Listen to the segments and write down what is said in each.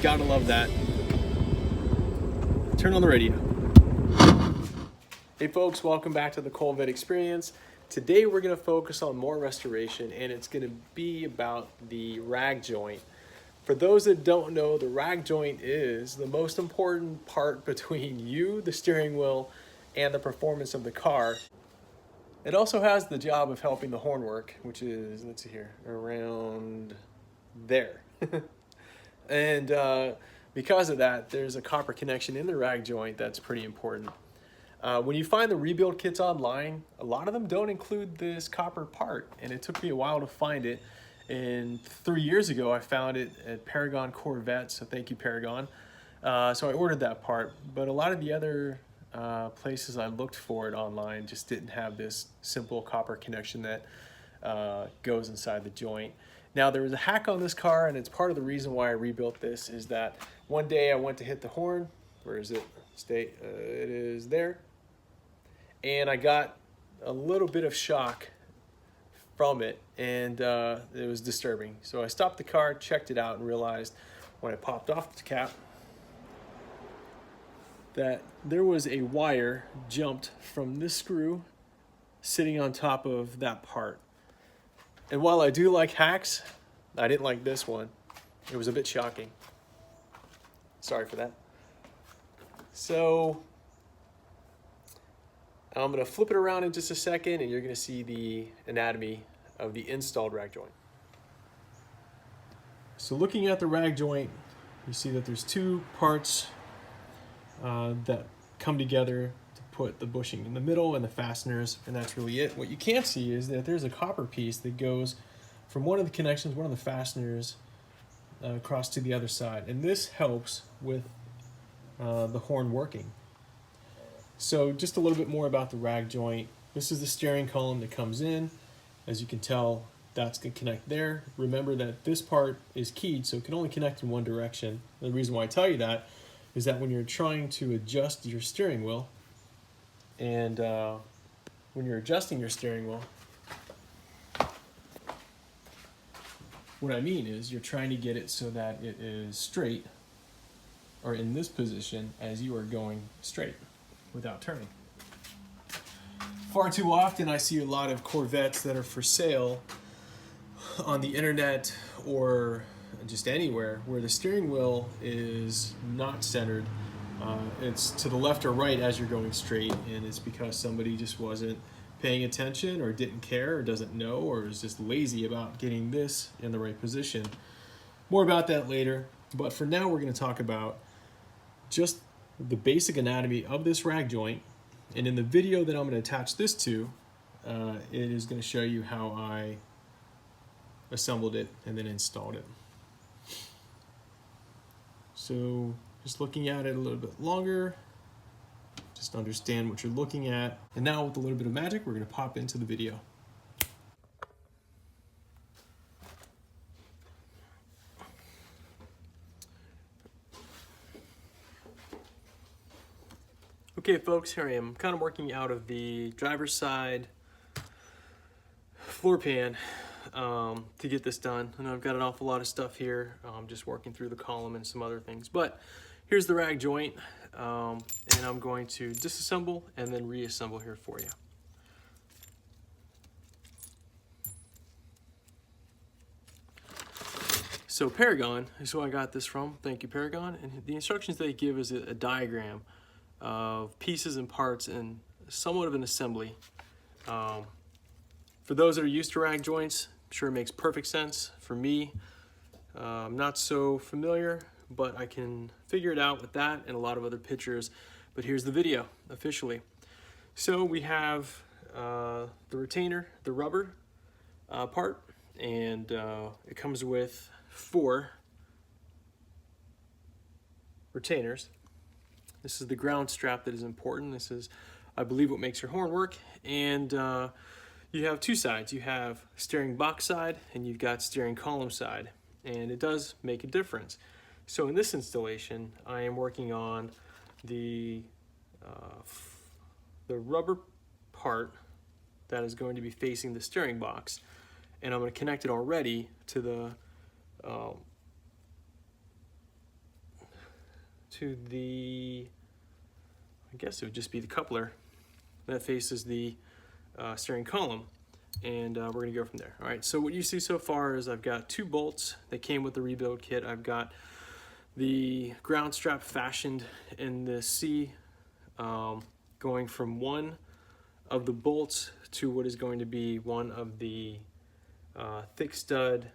Gotta love that. Turn on the radio. Hey folks, welcome back to the Corvette Experience. Today we're going to focus on more restoration, and it's going to be about the rag joint. For those that don't know, the rag joint is the most important part between you, the steering wheel, and the performance of the car. It also has the job of helping the horn work, which is, let's see here, around there. And because of that, there's a copper connection in the rag joint that's pretty important. When you find the rebuild kits online, a lot of them don't include this copper part, and it took me a while to find it. And 3 years ago, I found it at C2 Corvette, so thank you, Paragon. So I ordered that part, but a lot of the other places I looked for it online just didn't have this simple copper connection that goes inside the joint. Now, there was a hack on this car, and it's part of the reason why I rebuilt this, is that one day I went to hit the horn. Where is it? It is there. And I got a little bit of shock from it, and it was disturbing. So I stopped the car, checked it out, and realized when I popped off the cap that there was a wire jumped from this screw sitting on top of that part. And while I do like hacks, I didn't like this one. It was a bit shocking. Sorry for that. So I'm going to flip it around in just a second, and you're going to see the anatomy of the installed rag joint. So looking at the rag joint, you see that there's two parts that come together to put the bushing in the middle and the fasteners, and that's really it. What you can't see is that there's a copper piece that goes from one of the connections, one of the fasteners, across to the other side, and this helps with the horn working. So just a little bit more about the rag joint. This is the steering column that comes in. As you can tell, that's going to connect there. Remember that this part is keyed, so it can only connect in one direction. The reason why I tell you that is that when you're trying to adjust your steering wheel, and when you're adjusting your steering wheel, what I mean is you're trying to get it so that it is straight, or in this position as you are going straight without turning. Far too often I see a lot of Corvettes that are for sale on the internet or just anywhere where the steering wheel is not centered. It's to the left or right as you're going straight, and it's because somebody just wasn't paying attention or didn't care or doesn't know or is just lazy about getting this in the right position. More about that later, but for now we're going to talk about just the basic anatomy of this rag joint, and in the video that I'm going to attach this to, it is going to show you how I assembled it and then installed it. So just looking at it a little bit longer, just understand what you're looking at, and now with a little bit of magic we're going to pop into the video. Okay folks, here I am. I'm kind of working out of the driver's side floor pan to get this done. I know I've got an awful lot of stuff here. I'm just working through the column and some other things. But here's the rag joint, and I'm going to disassemble and then reassemble here for you. So Paragon is who I got this from. Thank you, Paragon. And the instructions they give is a diagram of pieces and parts and somewhat of an assembly. For those that are used to rag joints, I'm sure it makes perfect sense. For me, I'm not so familiar, but I can figure it out with that and a lot of other pictures. But here's the video officially. So we have the retainer, the rubber part, and it comes with 4 retainers. This is the ground strap that is important. This is, I believe, what makes your horn work. And you have 2 sides. You have steering box side and you've got steering column side. And it does make a difference. So in this installation, I am working on the rubber part that is going to be facing the steering box. And I'm going to connect it already to the to the, I guess it would just be the coupler that faces the steering column, and we're going to go from there. All right, so what you see so far is I've got 2 bolts that came with the rebuild kit. I've got the ground strap fashioned in the C, going from one of the bolts to what is going to be one of the thick stud,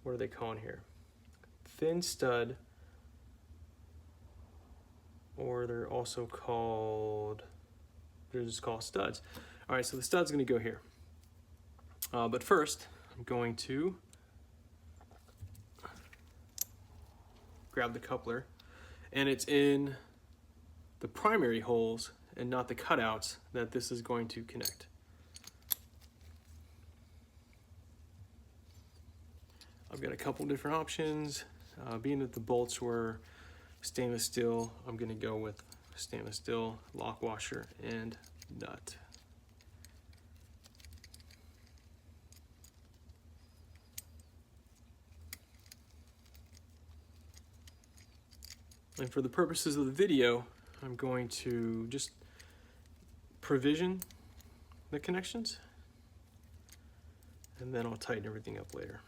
what are they calling here? Thin stud, or they're also called, they're just called studs. All right, so the stud's gonna go here. But first, I'm going to grab the coupler, and it's in the primary holes and not the cutouts that this is going to connect. I've got a couple different options. Being that the bolts were stainless steel, I'm going to go with stainless steel lock washer and nut. And for the purposes of the video, I'm going to just provision the connections, and then I'll tighten everything up later.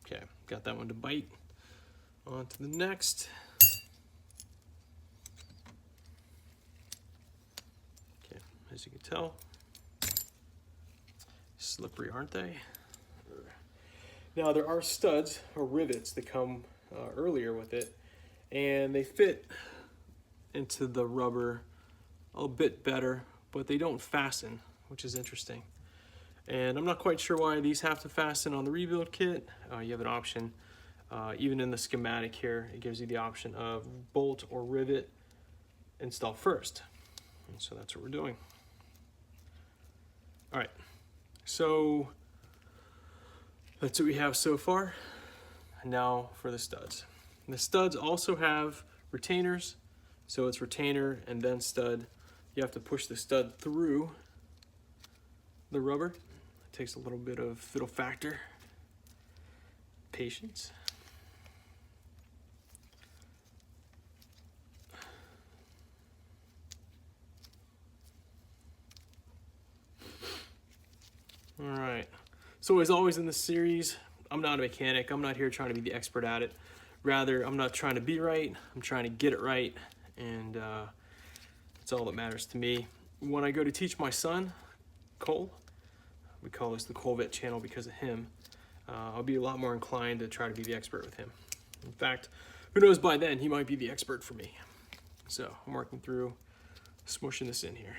Okay, got that one to bite. On to the next. Okay, as you can tell, slippery, aren't they? Now there are studs or rivets that come earlier with it, and they fit into the rubber a bit better, but they don't fasten, which is interesting. And I'm not quite sure why these have to fasten on the rebuild kit. You have an option, even in the schematic here, it gives you the option of bolt or rivet install first. And so that's what we're doing. All right, so that's what we have so far. Now for the studs. And the studs also have retainers, so it's retainer and then stud. You have to push the stud through the rubber. It takes a little bit of fiddle factor, patience. All right. So as always in this series, I'm not a mechanic. I'm not here trying to be the expert at it. Rather, I'm not trying to be right. I'm trying to get it right, and that's all that matters to me. When I go to teach my son, Cole, we call this the Corvette channel because of him, I'll be a lot more inclined to try to be the expert with him. In fact, who knows, by then he might be the expert for me. So I'm working through smushing this in here.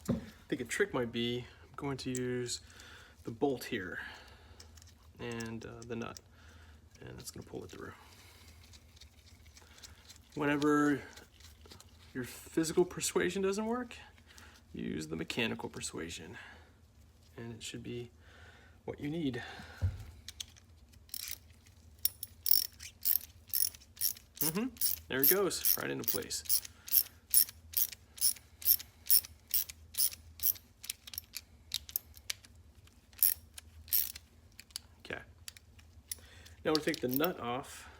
I think a trick might be, I'm going to use the bolt here and the nut, and that's going to pull it through. Whenever your physical persuasion doesn't work, use the mechanical persuasion, and it should be what you need. There it goes, right into place. Now we'll take the nut off,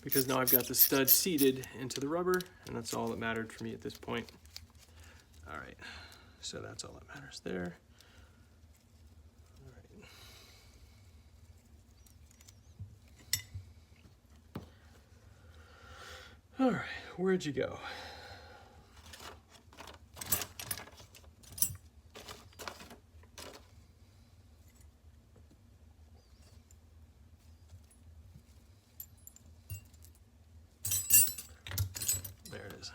because now I've got the stud seated into the rubber, and that's all that mattered for me at this point. All right, so that's all that matters there. All right, where'd you go? There it is.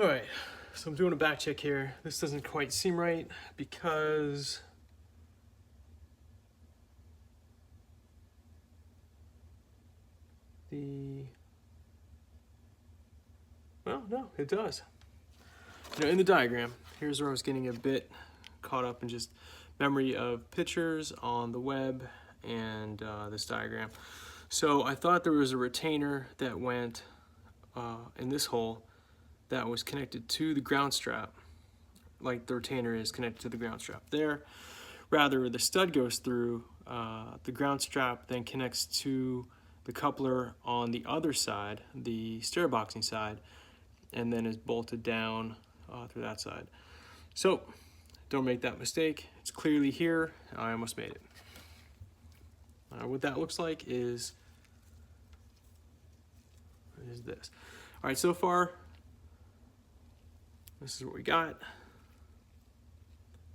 All right, so I'm doing a back check here. This doesn't quite seem right because well, no, it does. You know, in the diagram, here's where I was getting a bit caught up in just memory of pictures on the web and this diagram. So I thought there was a retainer that went in this hole that was connected to the ground strap, like the retainer is connected to the ground strap there. Rather, the stud goes through the ground strap, then connects to the coupler on the other side, the stair boxing side, and then is bolted down through that side. So don't make that mistake. It's clearly here. I almost made it. What that looks like is this. All right, so far, this is what we got.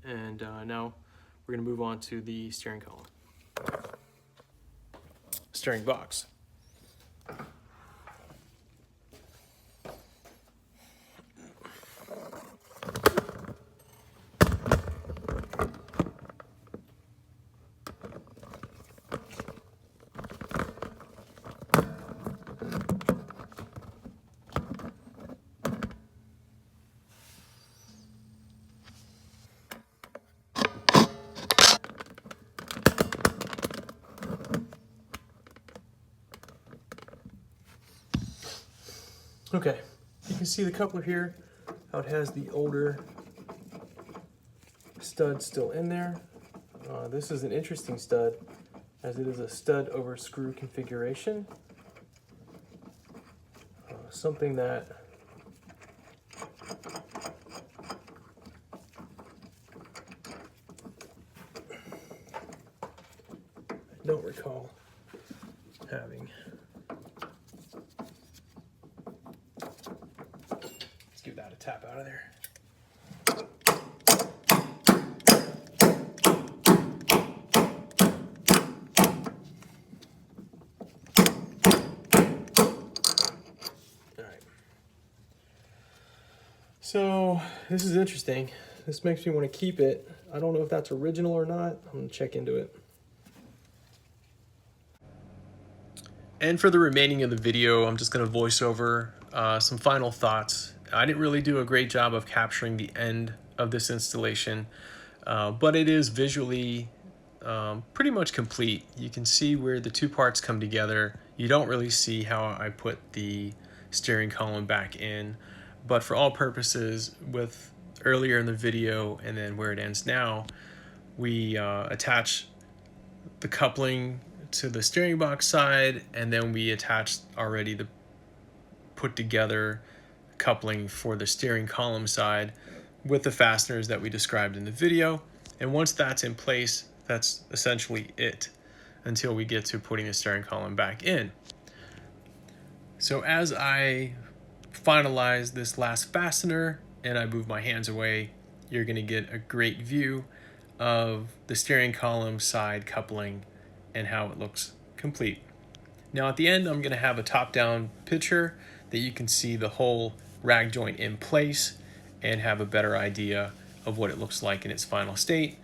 And now we're gonna move on to the steering column. Steering box. Okay, you can see the coupler here, how it has the older stud still in there. This is an interesting stud, as it is a stud over screw configuration. Something that I don't recall having. Give that a tap out of there. All right. So this is interesting. This makes me want to keep it. I don't know if that's original or not. I'm gonna check into it. And for the remaining of the video, I'm just gonna voice over some final thoughts. I didn't really do a great job of capturing the end of this installation, but it is visually pretty much complete. You can see where the two parts come together. You don't really see how I put the steering column back in, but for all purposes, with earlier in the video and then where it ends now, we attach the coupling to the steering box side, and then we attached already the put together coupling for the steering column side with the fasteners that we described in the video. And once that's in place, that's essentially it until we get to putting the steering column back in. So as I finalize this last fastener and I move my hands away, you're going to get a great view of the steering column side coupling and how it looks complete. Now at the end, I'm going to have a top-down picture that you can see the whole rag joint in place and have a better idea of what it looks like in its final state.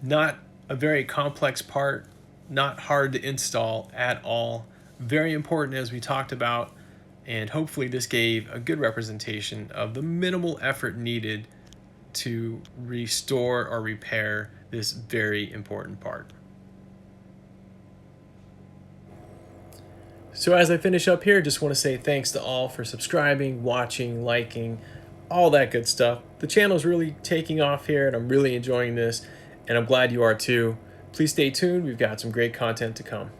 Not a very complex part, not hard to install at all. Very important, as we talked about, and hopefully this gave a good representation of the minimal effort needed to restore or repair this very important part. So as I finish up here, just want to say thanks to all for subscribing, watching, liking, all that good stuff. The channel's really taking off here and I'm really enjoying this, and I'm glad you are too. Please stay tuned. We've got some great content to come.